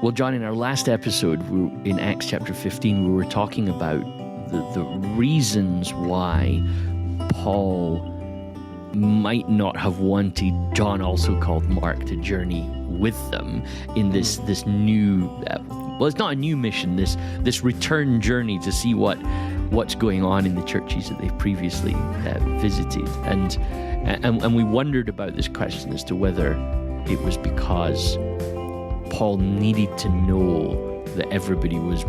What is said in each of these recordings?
Well, John, in our last episode in Acts chapter 15, we were talking about the reasons why Paul might not have wanted John, also called Mark, to journey with them in this new, well, it's not a new mission, this return journey to see what's going on in the churches that they've previously visited. And we wondered about this question as to whether it was because Paul needed to know that everybody was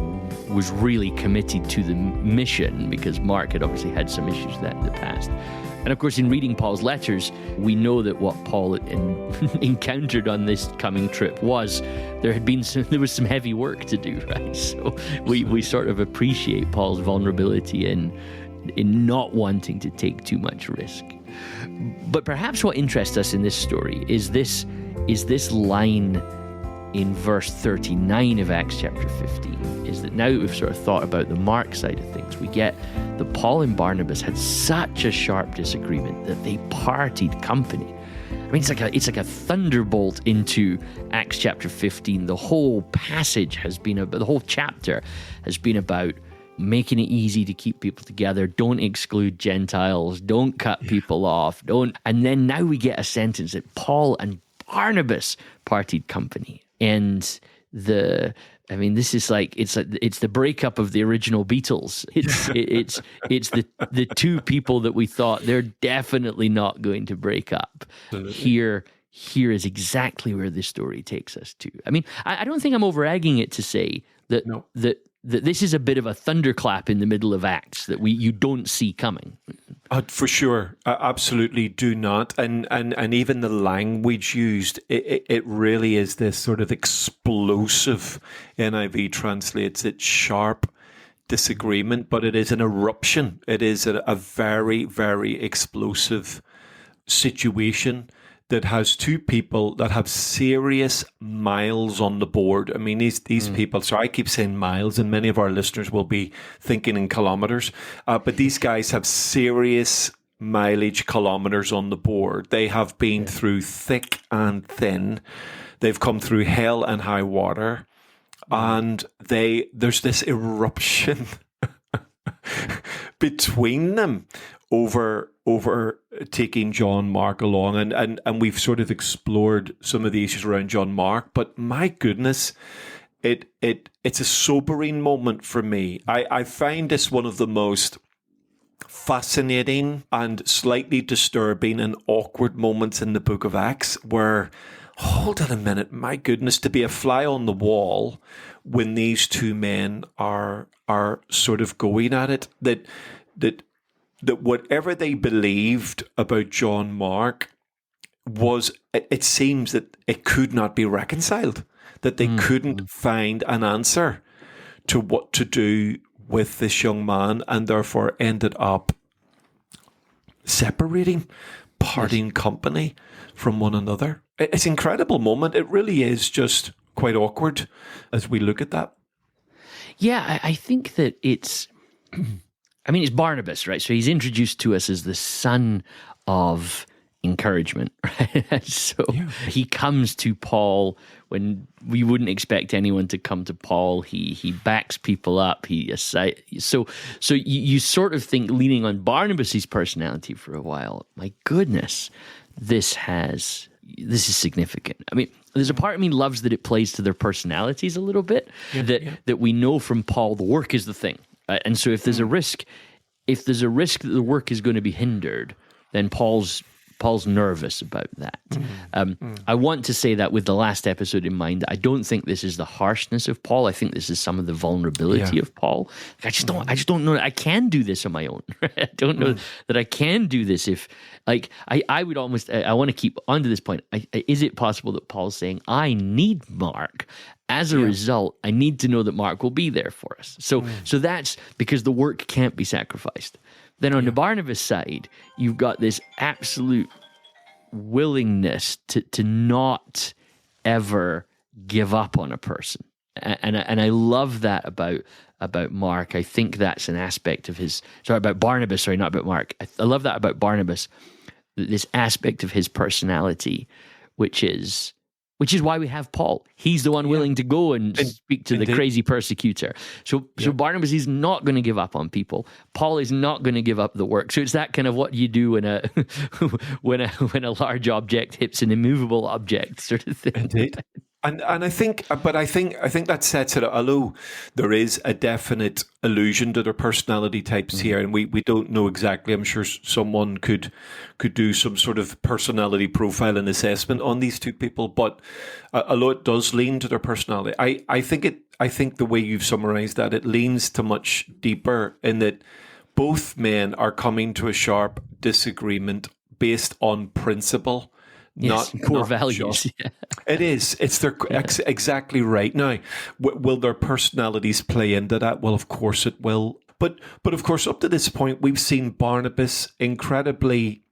really committed to the mission, because Mark had obviously had some issues with that in the past. And of course, in reading Paul's letters, we know that what Paul encountered on this coming trip was there was some heavy work to do, right? So we sort of appreciate Paul's vulnerability in not wanting to take too much risk. But perhaps what interests us in this story is this line in verse 39 of Acts chapter 15, is that now that we've sort of thought about the Mark side of things, we get that Paul and Barnabas had such a sharp disagreement that they parted company. I mean, it's like a thunderbolt into Acts chapter 15. The whole passage the whole chapter has been about making it easy to keep people together. Don't exclude Gentiles. Don't cut people off. And then now we get a sentence that Paul and Barnabas parted company. And this is it's the breakup of the original Beatles. It's the two people that we thought they're definitely not going to break up. Here is exactly where this story takes us to. I mean, I don't think I'm over-egging it to say that that this is a bit of a thunderclap in the middle of Acts that you don't see coming. For sure, I absolutely do not. And even the language used, it really is this sort of explosive, NIV translates it, sharp disagreement, but it is an eruption. It is a very, very explosive situation that has two people that have serious miles on the board. I mean, these people, so I keep saying miles, and many of our listeners will be thinking in kilometers, but these guys have serious mileage kilometers on the board. They have been through thick and thin. They've come through hell and high water, and there's this eruption between them over taking John Mark along, and we've sort of explored some of the issues around John Mark, but my goodness, it's a sobering moment for me. I find this one of the most fascinating and slightly disturbing and awkward moments in the book of Acts, where, hold on a minute, my goodness, to be a fly on the wall when these two men are sort of going at it, that whatever they believed about John Mark it seems that it could not be reconciled, that they couldn't find an answer to what to do with this young man, and therefore ended up separating, parting company from one another. It's an incredible moment. It really is just quite awkward as we look at that. Yeah, I think that it's Barnabas, right? So he's introduced to us as the son of encouragement, right? So he comes to Paul when we wouldn't expect anyone to come to Paul. He backs people up. So you sort of think, leaning on Barnabas' personality for a while, my goodness, this is significant. I mean, there's a part of me loves that it plays to their personalities a little bit, that we know from Paul the work is the thing. And so if there's a risk that the work is going to be hindered, then Paul's nervous about that. I want to say that with the last episode in mind. I don't think this is the harshness of Paul. I think this is some of the vulnerability of Paul. I just don't know that I can do this on my own. I don't know that I can do this if, I would almost, I want to keep onto this point. Is it possible that Paul's saying, I need Mark? As a result, I need to know that Mark will be there for us. So that's because the work can't be sacrificed. Then on the Barnabas side, you've got this absolute willingness to not ever give up on a person. And I love that about Mark. I think that's an aspect of about Barnabas, not about Mark. I love that about Barnabas, this aspect of his personality, which is Which is why we have Paul. He's the one willing to go and speak to the crazy persecutor. So Barnabas is not going to give up on people. Paul is not going to give up the work. So it's that kind of what you do when a when a large object hits an immovable object sort of thing. Indeed. And I think that sets it up. Although there is a definite allusion to their personality types here, and we don't know exactly. I'm sure someone could do some sort of personality profile and assessment on these two people, but although it does lean to their personality, I think the way you've summarized that, it leans to much deeper in that both men are coming to a sharp disagreement based on principle. Yes, not core values. Yeah. It is. It's their exactly right. Now, will their personalities play into that? Well, of course it will. But of course, up to this point, we've seen Barnabas incredibly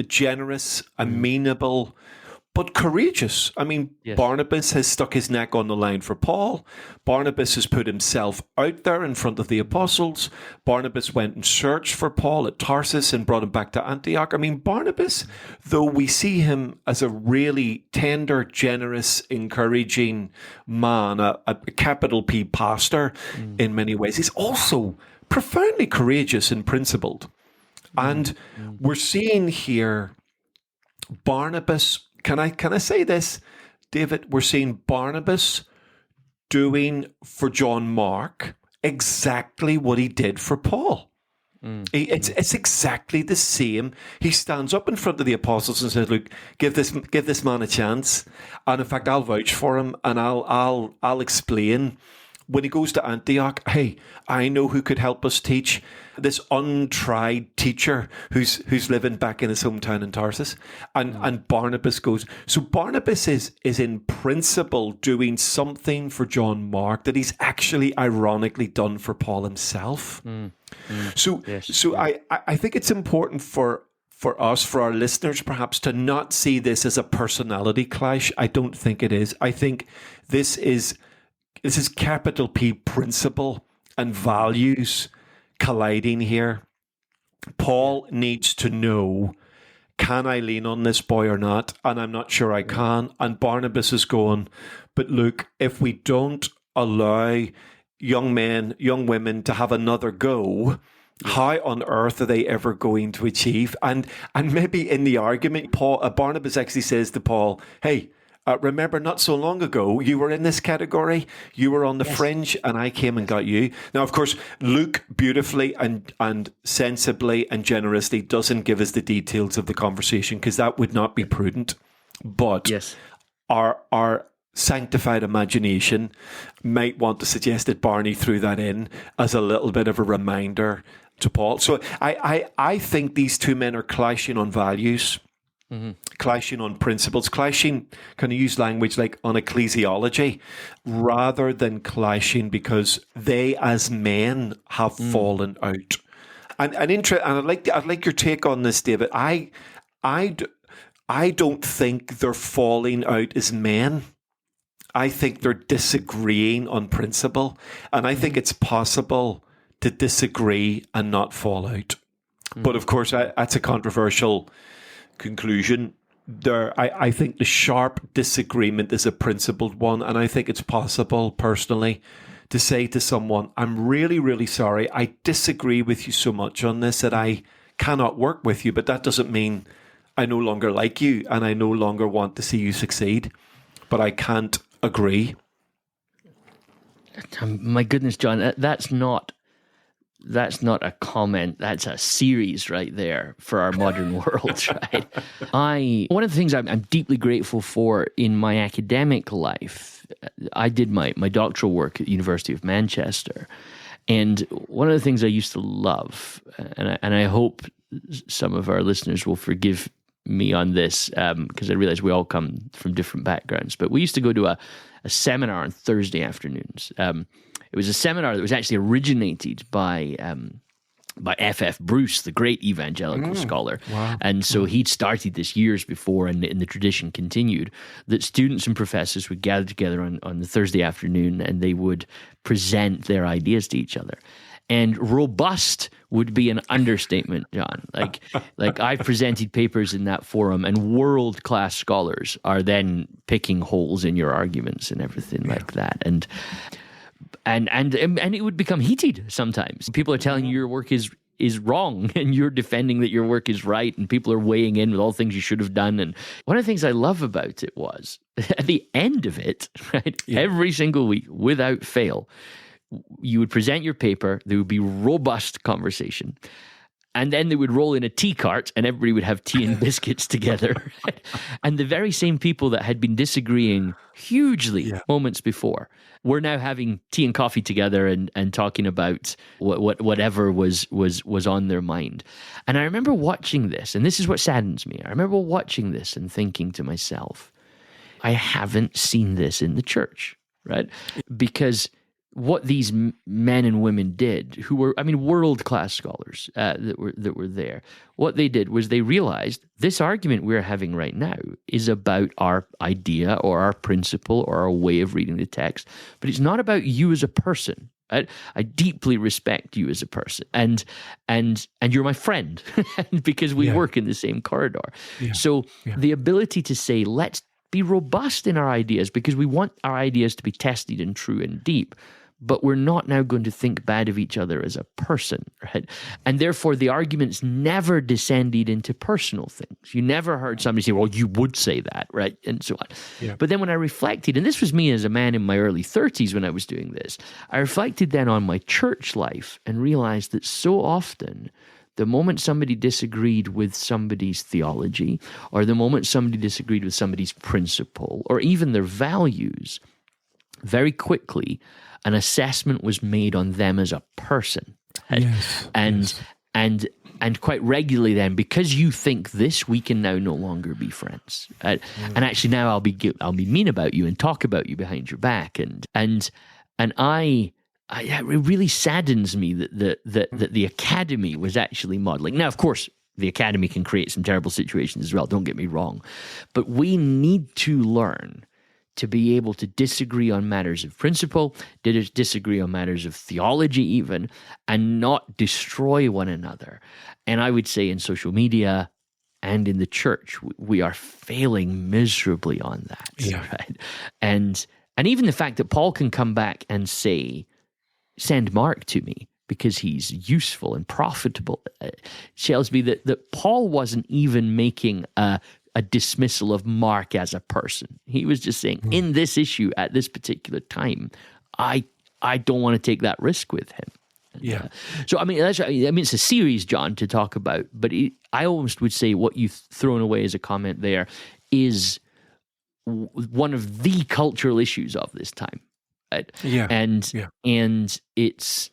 generous, amenable, but courageous. I mean, yes. Barnabas has stuck his neck on the line for Paul. Barnabas has put himself out there in front of the apostles. Barnabas went and searched for Paul at Tarsus and brought him back to Antioch. I mean, Barnabas, though we see him as a really tender, generous, encouraging man, a capital P pastor in many ways, he's also profoundly courageous and principled. And we're seeing here Barnabas. Can I say this, David? We're seeing Barnabas doing for John Mark exactly what he did for Paul. It's exactly the same. He stands up in front of the apostles and says, "Look, give this man a chance, and in fact, I'll vouch for him, and I'll explain." When he goes to Antioch, hey, I know who could help us teach. This untried teacher who's living back in his hometown in Tarsus. And Barnabas goes. So Barnabas is in principle doing something for John Mark that he's actually ironically done for Paul himself. So I think it's important for us, for our listeners perhaps, to not see this as a personality clash. I don't think it is. I think this is capital P principle and values colliding here. Paul needs to know, can I lean on this boy or not? And I'm not sure I can. And Barnabas is going, but look, if we don't allow young men, young women to have another go, how on earth are they ever going to achieve? And maybe in the argument, Barnabas actually says to Paul, hey, remember, not so long ago, you were in this category. You were on the fringe, and I came and got you. Now, of course, Luke beautifully and sensibly and generously doesn't give us the details of the conversation because that would not be prudent. But our sanctified imagination might want to suggest that Barney threw that in as a little bit of a reminder to Paul. So I think these two men are clashing on values. Clashing on principles, clashing, can you use language like on ecclesiology, rather than clashing because they as men have fallen out. And I'd like your take on this, David. I don't think they're falling out as men. I think they're disagreeing on principle, and I think it's possible to disagree and not fall out. But of course, that's a controversial conclusion. I think the sharp disagreement is a principled one, and I think it's possible, personally, to say to someone, I'm really, really sorry, I disagree with you so much on this that I cannot work with you, but that doesn't mean I no longer like you and I no longer want to see you succeed, but I can't agree. My goodness, John, that's not a comment. That's a series right there for our modern world, right? One of the things I'm deeply grateful for in my academic life, I did my doctoral work at the University of Manchester. And one of the things I used to love, and I hope some of our listeners will forgive me on this, because I realize we all come from different backgrounds, but we used to go to a seminar on Thursday afternoons. It was a seminar that was actually originated by F.F. Bruce, the great evangelical scholar. Wow. And so he'd started this years before, and the tradition continued, that students and professors would gather together on the Thursday afternoon, and they would present their ideas to each other. And robust would be an understatement, John. Like I've presented papers in that forum, and world-class scholars are then picking holes in your arguments and everything like that. And it would become heated sometimes. People are telling you your work is wrong, and you're defending that your work is right, and people are weighing in with all things you should have done. And one of the things I love about it was, at the end of it, right, every single week, without fail, you would present your paper, there would be robust conversation, and then they would roll in a tea cart and everybody would have tea and biscuits together. And the very same people that had been disagreeing hugely moments before were now having tea and coffee together and talking about whatever was on their mind. And I remember watching this, and this is what saddens me. I remember watching this and thinking to myself, I haven't seen this in the church, right? Because what these men and women did, who were, world-class scholars that were there, what they did was they realized this argument we're having right now is about our idea or our principle or our way of reading the text, but it's not about you as a person. I deeply respect you as a person, and you're my friend because we work in the same corridor. So the ability to say, let's be robust in our ideas because we want our ideas to be tested and true and deep, but we're not now going to think bad of each other as a person, right? And therefore, the arguments never descended into personal things. You never heard somebody say, well, you would say that, right? And so on. Yeah. But then when I reflected, and this was me as a man in my early 30s when I was doing this, I reflected then on my church life and realized that so often, the moment somebody disagreed with somebody's theology, or the moment somebody disagreed with somebody's principle, or even their values, very quickly, an assessment was made on them as a person. And quite regularly then, because you think this, we can now no longer be friends. And actually now I'll be mean about you and talk about you behind your back. And it really saddens me that the academy was actually modeling. Now, of course, the academy can create some terrible situations as well, don't get me wrong. But we need to learn to be able to disagree on matters of principle, disagree on matters of theology even, and not destroy one another. And I would say in social media and in the church, we are failing miserably on that. Right? And even the fact that Paul can come back and say, send Mark to me because he's useful and profitable, tells me that Paul wasn't even making a dismissal of Mark as a person. He was just saying, in this issue at this particular time, I don't want to take that risk with him. Yeah. So it's a series, John, to talk about. But I almost would say what you've thrown away as a comment there is one of the cultural issues of this time. Right? And it's.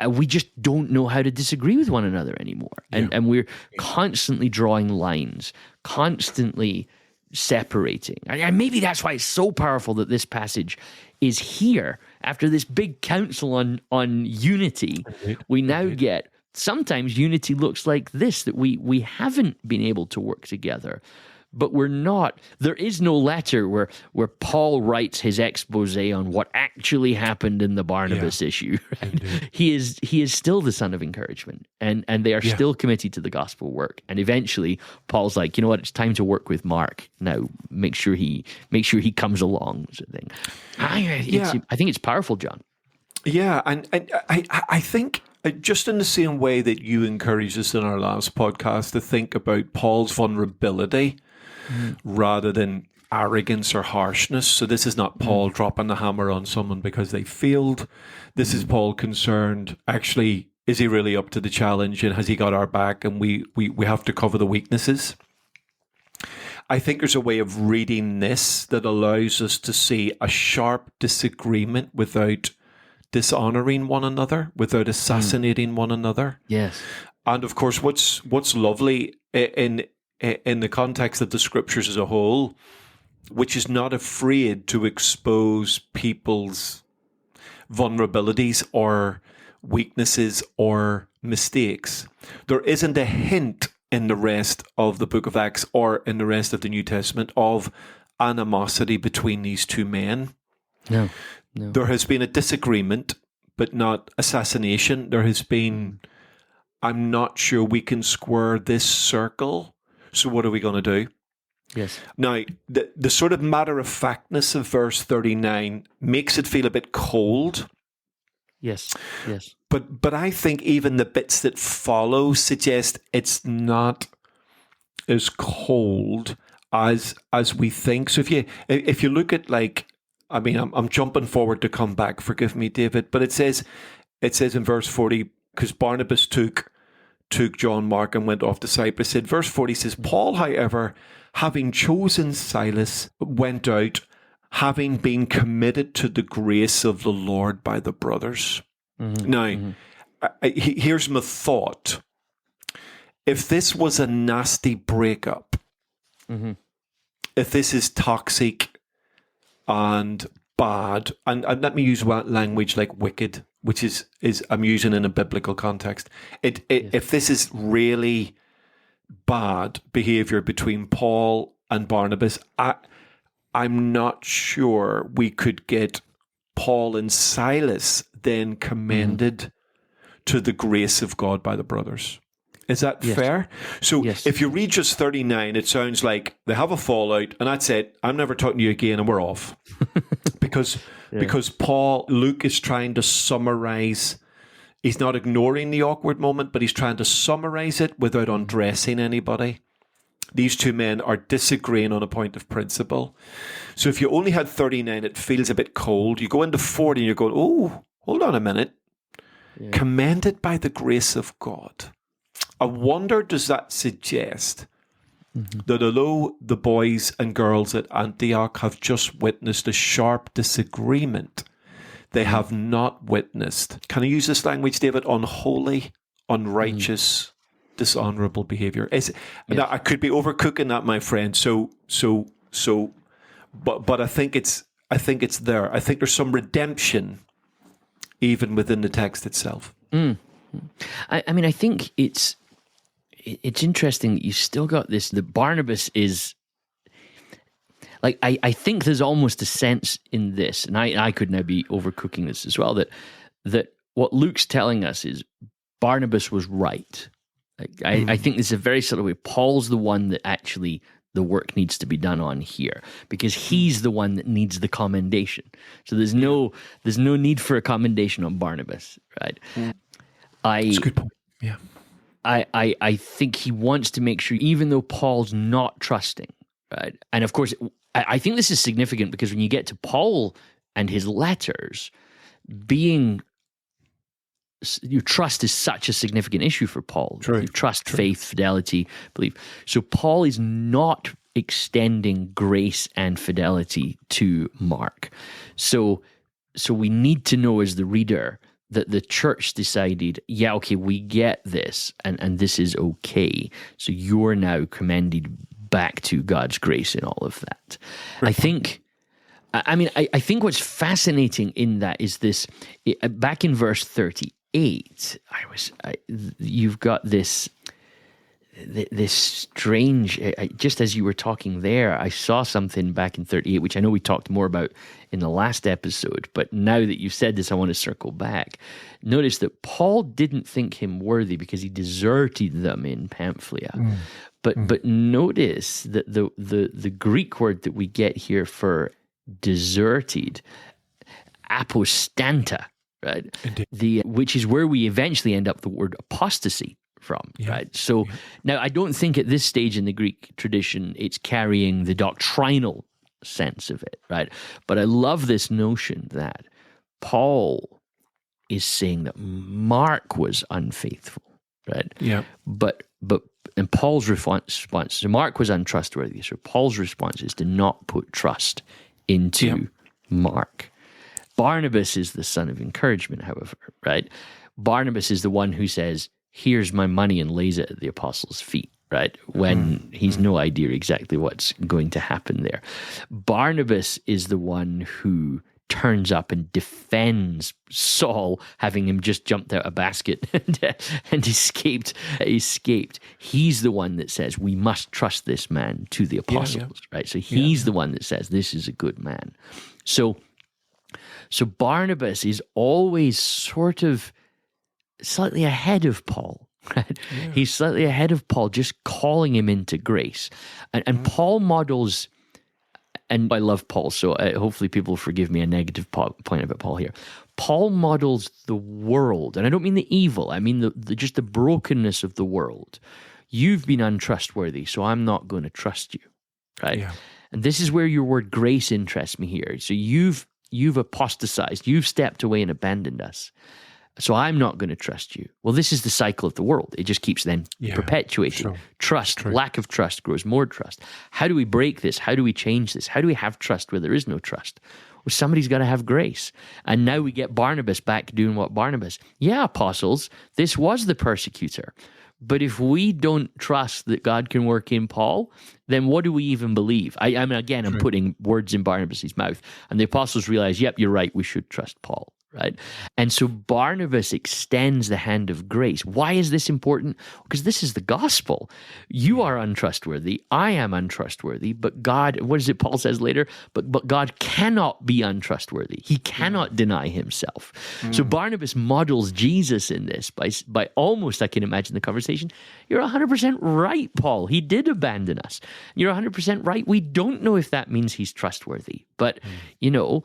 We just don't know how to disagree with one another anymore. And we're constantly drawing lines, constantly separating. And maybe that's why it's so powerful that this passage is here. After this big council on unity, we now get, sometimes unity looks like this, that we haven't been able to work together. But we're not, there is no letter where Paul writes his expose on what actually happened in the Barnabas issue. Right? He is still the son of encouragement, and they are still committed to the gospel work. And eventually Paul's like, you know what, it's time to work with Mark. Now make sure he comes along, sort of thing. I think it's powerful, John. Yeah, and I think just in the same way that you encouraged us in our last podcast to think about Paul's vulnerability rather than arrogance or harshness. So this is not Paul dropping the hammer on someone because they failed. This is Paul concerned, actually, is he really up to the challenge and has he got our back, and we have to cover the weaknesses. I think there's a way of reading this that allows us to see a sharp disagreement without dishonoring one another, without assassinating one another. Yes. And of course, what's lovely in the context of the scriptures as a whole, which is not afraid to expose people's vulnerabilities or weaknesses or mistakes. There isn't a hint in the rest of the book of Acts or in the rest of the New Testament of animosity between these two men. No. There has been a disagreement, but not assassination. There has been, I'm not sure we can square this circle. So what are we going to do? Yes. Now, the sort of matter-of-factness of verse 39 makes it feel a bit cold. Yes. Yes. But I think even the bits that follow suggest it's not as cold as we think. So if you look at, like, I mean, I'm jumping forward to come back. Forgive me, David. But it says in verse 40, because Barnabas took John Mark and went off to Cyprus. In verse 40 says, Paul, however, having chosen Silas, went out, having been committed to the grace of the Lord by the brothers. Mm-hmm. Now, here's my thought. If this was a nasty breakup, mm-hmm. if this is toxic and bad, and let me use language like wicked, which is I'm using in a biblical context. Yes. If this is really bad behavior between Paul and Barnabas, I'm not sure we could get Paul and Silas then commended to the grace of God by the brothers. Is that fair? So if you read just 39, it sounds like they have a fallout and that's it. I'm never talking to you again and we're off. because Luke is trying to summarize. He's not ignoring the awkward moment, but he's trying to summarize it without undressing anybody. These two men are disagreeing on a point of principle. So if you only had 39, it feels a bit cold. You go into 40 and you're going, oh, hold on a minute. Yeah. Commended by the grace of God. I wonder, does that suggest that although the boys and girls at Antioch have just witnessed a sharp disagreement, they have not witnessed, can I use this language, David, unholy, unrighteous, dishonorable behavior? Now, I could be overcooking that, my friend. But I think it's there. I think there's some redemption even within the text itself. I mean, I think it's interesting that you still got this, that Barnabas is, like, I think there's almost a sense in this, and I could now be overcooking this as well, that what Luke's telling us is Barnabas was right. I think this is a very subtle way. Paul's the one that actually the work needs to be done on here, because he's the one that needs the commendation. So there's no need for a commendation on Barnabas, right? That's a good point. Yeah. I think he wants to make sure, even though Paul's not trusting, right? And of course, I think this is significant because when you get to Paul and his letters, your trust is such a significant issue for Paul. True. Trust, faith, fidelity, belief. So Paul is not extending grace and fidelity to Mark. So we need to know as the reader that the church decided, yeah, okay, we get this, and this is okay. So you're now commended back to God's grace in all of that. Right. I think what's fascinating in that is this, back in verse 38, you've got this strange, just as you were talking there, I saw something back in 38, which I know we talked more about in the last episode, but now that you've said this, I want to circle back. Notice that Paul didn't think him worthy because he deserted them in Pamphylia. But notice that the Greek word that we get here for deserted, apostanta, right? Which is where we eventually end up the word apostasy from, right? So now I don't think at this stage in the Greek tradition it's carrying the doctrinal sense of it, right? But I love this notion that Paul is saying that Mark was unfaithful, right? Yeah. And Paul's response, so Mark was untrustworthy, so Paul's response is to not put trust into Mark. Barnabas is the son of encouragement, however, right? Barnabas is the one who says, here's my money, and lays it at the apostles' feet, right? When he's no idea exactly what's going to happen there. Barnabas is the one who turns up and defends Saul, having him just jumped out a basket and escaped. He's the one that says, we must trust this man to the apostles, right? So he's the one that says, this is a good man. So So Barnabas is always sort of slightly ahead of Paul. Right? Yeah. He's slightly ahead of Paul, just calling him into grace. And Paul models, and I love Paul, so hopefully people forgive me a negative point about Paul here. Paul models the world, and I don't mean the evil, I mean just the brokenness of the world. You've been untrustworthy, so I'm not going to trust you, right? Yeah. And this is where your word grace interests me here. So you've apostatized, you've stepped away and abandoned us. So I'm not going to trust you. Well, this is the cycle of the world. It just keeps then perpetuating. Sure. Trust, lack of trust grows more trust. How do we break this? How do we change this? How do we have trust where there is no trust? Well, somebody's got to have grace. And now we get Barnabas back doing what Barnabas. Yeah, apostles, this was the persecutor. But if we don't trust that God can work in Paul, then what do we even believe? I mean, again, I'm putting words in Barnabas' mouth. And the apostles realize, yep, you're right, we should trust Paul. Right? And so Barnabas extends the hand of grace. Why is this important? Because this is the gospel. You are untrustworthy. I am untrustworthy. But God, what is it Paul says later? But God cannot be untrustworthy. He cannot deny himself. So Barnabas models Jesus in this by almost, I can imagine the conversation. You're 100% right, Paul. He did abandon us. You're 100% right. We don't know if that means he's trustworthy. But, you know,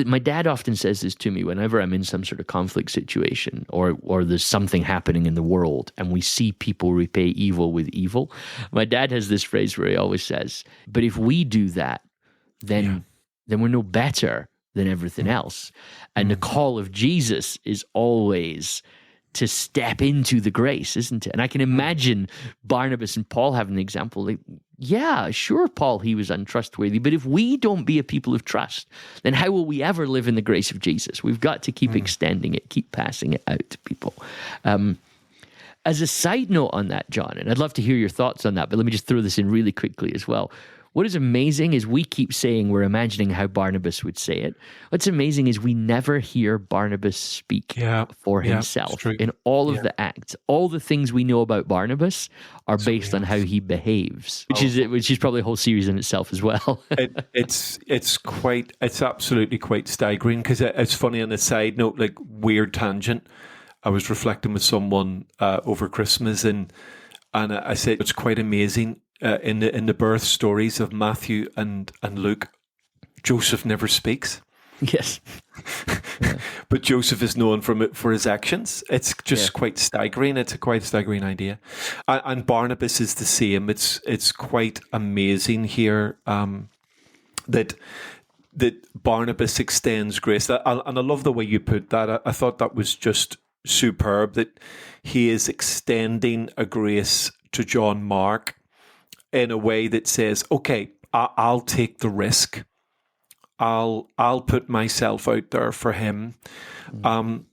my dad often says this to me whenever I'm in some sort of conflict situation or there's something happening in the world and we see people repay evil with evil. My dad has this phrase where he always says, but if we do that, then we're no better than everything else. And the call of Jesus is always to step into the grace, isn't it? And I can imagine Barnabas and Paul having an example like, yeah, sure, Paul, he was untrustworthy, but if we don't be a people of trust, then how will we ever live in the grace of Jesus? We've got to keep extending it, keep passing it out to people. As a side note on that, John, and I'd love to hear your thoughts on that, but let me just throw this in really quickly as well. What is amazing is we keep saying we're imagining how Barnabas would say it. What's amazing is we never hear Barnabas speak for himself. In all of the acts, all the things we know about Barnabas are based on how he behaves, which is probably a whole series in itself as well. It's absolutely quite staggering because it's funny on a side note, like weird tangent. I was reflecting with someone over Christmas and I said it's quite amazing. In the birth stories of Matthew and Luke, Joseph never speaks. Yes. But Joseph is known for his actions. It's just quite staggering. It's a quite staggering idea. And Barnabas is the same. It's quite amazing here that Barnabas extends grace. And I love the way you put that. I thought that was just superb, that he is extending a grace to John Mark in a way that says, okay, I'll take the risk. I'll put myself out there for him. And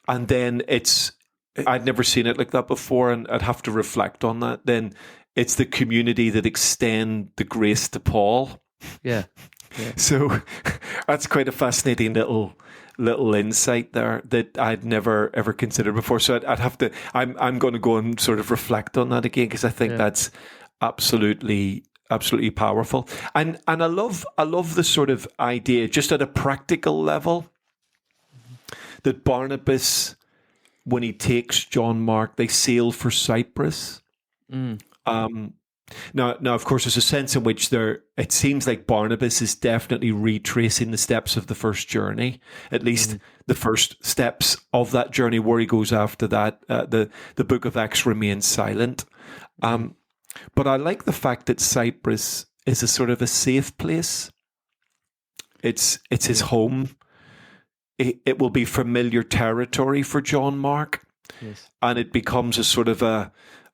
then I'd never seen it like that before, and I'd have to reflect on that. Then it's the community that extend the grace to Paul. Yeah. So that's quite a fascinating little insight there that I'd never ever considered before. So I'd have to. I'm going to go and sort of reflect on that again because I think that's absolutely powerful. And I love the sort of idea just at a practical level that Barnabas, when he takes John Mark, they sail for Cyprus. Now, of course, there's a sense in which it seems like Barnabas is definitely retracing the steps of the first journey, at least the first steps of that journey where he goes after that. The book of Acts remains silent. But I like the fact that Cyprus is a sort of a safe place. It's his home. It will be familiar territory for John Mark. Yes. And it becomes a sort of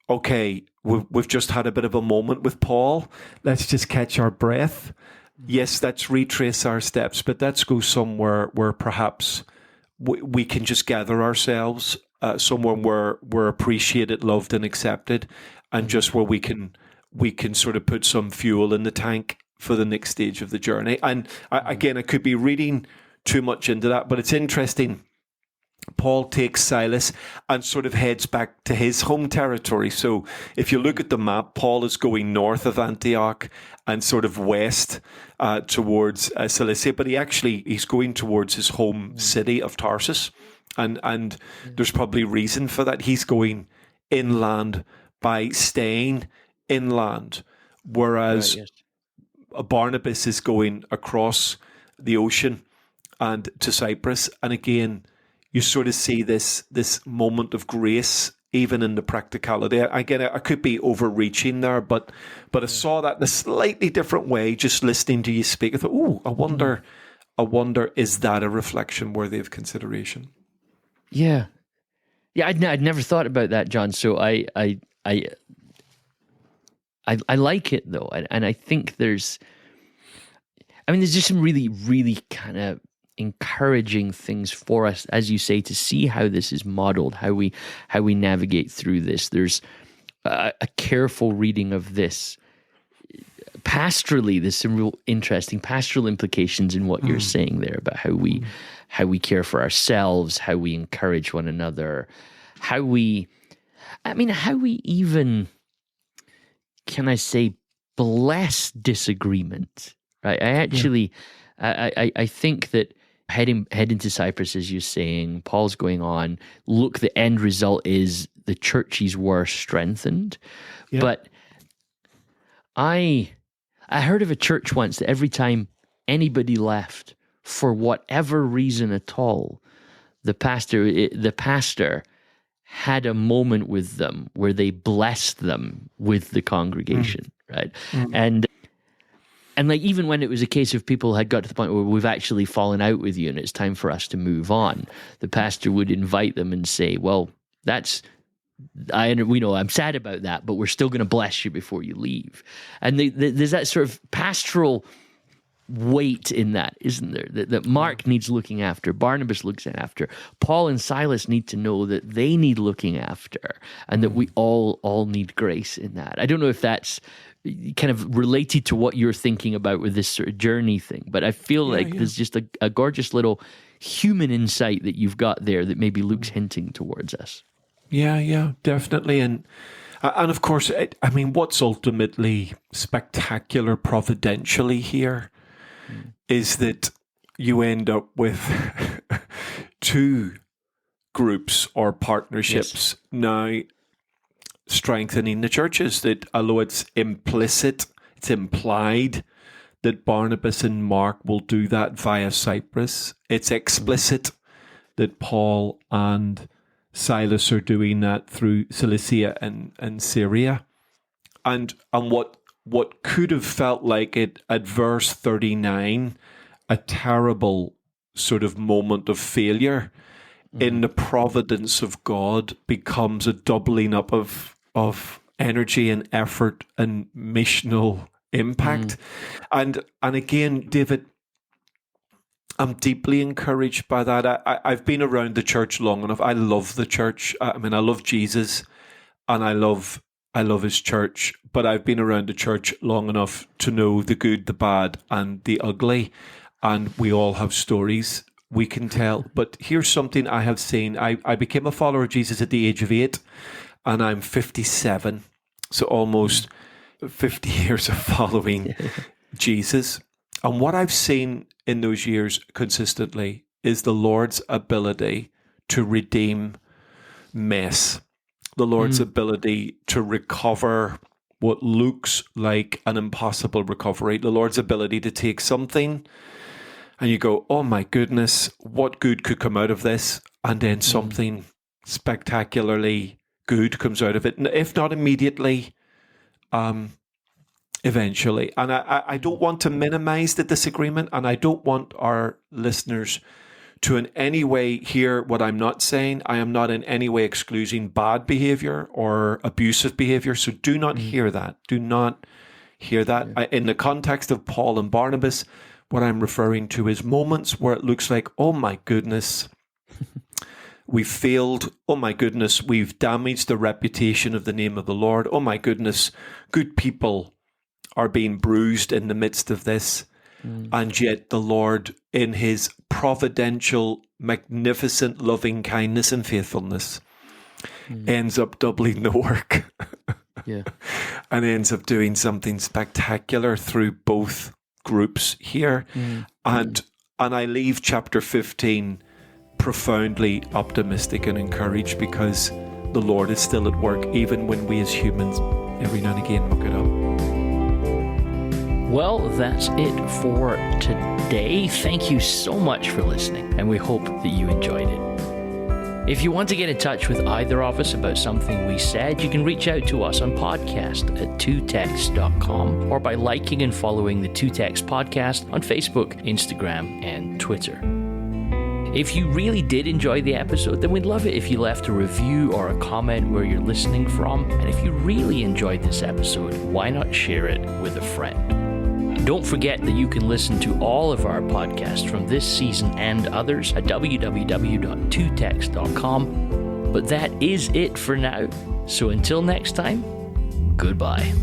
okay, we've just had a bit of a moment with Paul. Let's just catch our breath. Yes, let's retrace our steps, but let's go somewhere where perhaps we can just gather ourselves, somewhere where we're appreciated, loved, and accepted, and just where we can sort of put some fuel in the tank for the next stage of the journey. And again, I could be reading too much into that, but it's interesting Paul takes Silas and sort of heads back to his home territory. So if you look at the map, Paul is going north of Antioch and sort of west towards Cilicia, but he's going towards his home city of Tarsus. And there's probably reason for that. He's going inland by staying inland, whereas Barnabas is going across the ocean and to Cyprus. And again, you sort of see this moment of grace, even in the practicality. Again, I could be overreaching there, but I saw that in a slightly different way, just listening to you speak. I thought, I wonder, is that a reflection worthy of consideration? Yeah. I'd never thought about that, John. So I like it though, and I think there's just some really, really kind of encouraging things for us, as you say, to see how this is modeled, how we navigate through this. There's a careful reading of this. Pastorally, there's some real interesting pastoral implications in what you're saying there about how we care for ourselves, how we encourage one another, how we even, can I say, bless disagreement, right? I think that heading to Cyprus, as you're saying, Paul's going on, look, the end result is the churches were strengthened. Yeah. But I heard of a church once that every time anybody left, for whatever reason at all, the pastor had a moment with them where they blessed them with the congregation, right? And like, even when it was a case of people had got to the point where we've actually fallen out with you and it's time for us to move on, the pastor would invite them and say, well, we know I'm sad about that, but we're still going to bless you before you leave. And there's that sort of pastoral weight in that, isn't there? That Mark needs looking after, Barnabas looks after, Paul and Silas need to know that they need looking after, and that we all need grace in that. I don't know if that's kind of related to what you're thinking about with this sort of journey thing, but I feel there's just a gorgeous little human insight that you've got there that maybe Luke's hinting towards us. Yeah, definitely. And of course, what's ultimately spectacular providentially here is that you end up with two groups or partnerships now strengthening the churches. That although it's implicit, it's implied that Barnabas and Mark will do that via Cyprus, it's explicit that Paul and Silas are doing that through Cilicia and Syria. And what could have felt like it at verse 39, a terrible sort of moment of failure, in the providence of God becomes a doubling up of energy and effort and missional impact. And again, David, I'm deeply encouraged by that. I've been around the church long enough. I love the church. I love Jesus and I love his church, but I've been around the church long enough to know the good, the bad, and the ugly. And we all have stories we can tell. But here's something I have seen. I became a follower of Jesus at the age of 8, and I'm 57. So almost 50 years of following Jesus. And what I've seen in those years consistently is the Lord's ability to redeem mess. The Lord's ability to recover what looks like an impossible recovery. The Lord's ability to take something and you go, oh my goodness, what good could come out of this? And then something spectacularly good comes out of it. And if not immediately, eventually. And I don't want to minimize the disagreement, and I don't want our listeners to in any way hear what I'm not saying. I am not in any way excusing bad behavior or abusive behavior. So do not hear that. Do not hear that. Yeah. In the context of Paul and Barnabas, what I'm referring to is moments where it looks like, oh my goodness, we failed. Oh my goodness, we've damaged the reputation of the name of the Lord. Oh my goodness, good people are being bruised in the midst of this. And yet the Lord, in his providential, magnificent loving kindness and faithfulness, ends up doubling the work. Yeah. And ends up doing something spectacular through both groups here. And I leave chapter 15 profoundly optimistic and encouraged, because the Lord is still at work, even when we as humans every now and again muck it up. Well, that's it for today. Thank you so much for listening, and we hope that you enjoyed it. If you want to get in touch with either of us about something we said, you can reach out to us on podcast at 2text.com, or by liking and following the 2text podcast on Facebook, Instagram, and Twitter. If you really did enjoy the episode, then we'd love it if you left a review or a comment where you're listening from. And if you really enjoyed this episode, why not share it with a friend? Don't forget that you can listen to all of our podcasts from this season and others at www.2text.com. But that is it for now. So until next time, goodbye.